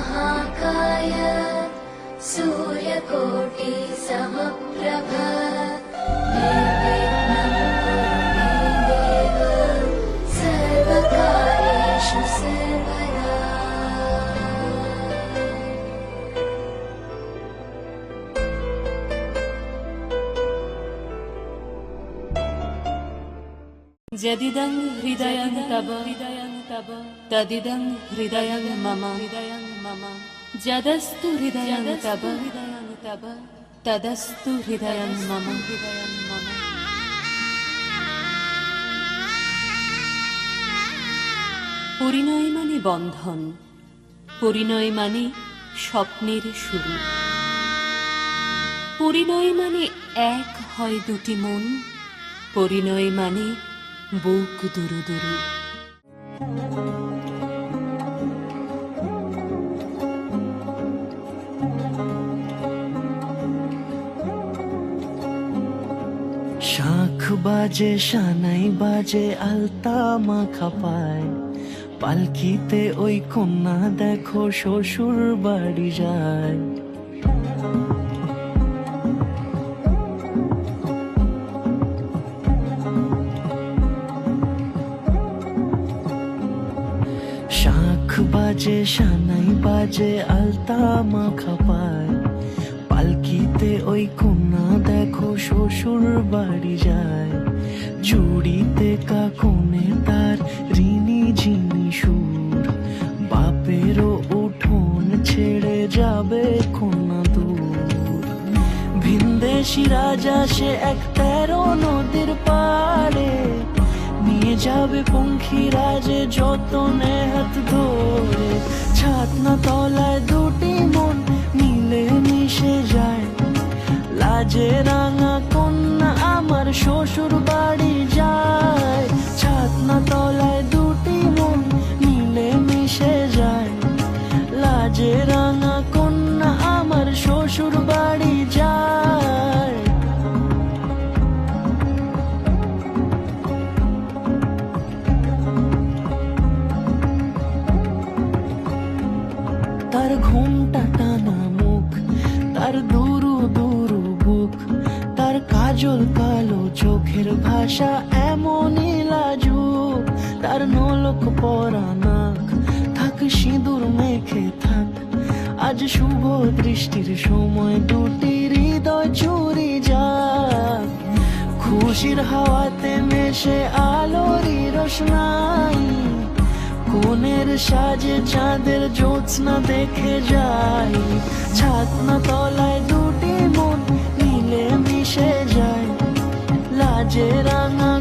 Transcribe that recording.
महाकाय सूर्यकोटि समप्रभ निर्विघ्नं कुरु मे देव सर्वकार्येषु सर्वदा। यदिदं हृदयं तव तदिदं हृदयं मम यदस्तु हृदयं तव तदस्तु हृदयं मम। পরিণয় মানে বন্ধন, পরিণয় মানে স্বপ্নের শুরু, পরিণয় মানে এক হয় দুটি মন, পরিণয় মানে বুক দুরু দুরু। শাঁখ বাজে সানাই বাজে আলতা মাখা পায়, পালকিতে ওই কন্যা দেখো শ্বশুর বাড়ি যায়। শাঁখ বাজে সানাই বাজে আলতা মাখা পায়, পালকিতে ওই কন্যা দেখো শ্বশুর বাড়ি যায়। চুড়িতে কাকনে তার ঋণী ঝিনি সুর, বাপেরও উঠোন ছেড়ে যাবে কন্যা দূর। ভিনদেশি রাজা সে এক 13 নদীর পাড়ে, নিয়ে যাবে পঙ্খী রাজে যতনে হাত ধরে। ছাতনা তলায় দুটি মন মিলে মিশে যায়, লাজে রাঙা কন্যা আমার শ্বশুর বাড়ি যায়। ছাতনা তলায় দুটি মন মিলে মিশে যায়, লাজে রাঙা কন্যা আমার শ্বশুর বাড়ি যায়। তার ঘুমটা টানা মুখ, তার দুরু দুরু বুক, তার কাজল কালো চোখের ভাষা এমনই লাজুক। তার নলক পরা নাক, থাক সিঁদুর মেখে থাক, আজ শুভ দৃষ্টির সময় দুটি হৃদয় চুরি যাক। খুশির হাওয়াতে মেশে আলোরই রোশনাই, কোণের সাজে চাঁদের জ্যোৎস্না দেখে যাই। ছাতনা তলায় দুটি মন মিলে মিশে যায়, লাজে রাঙা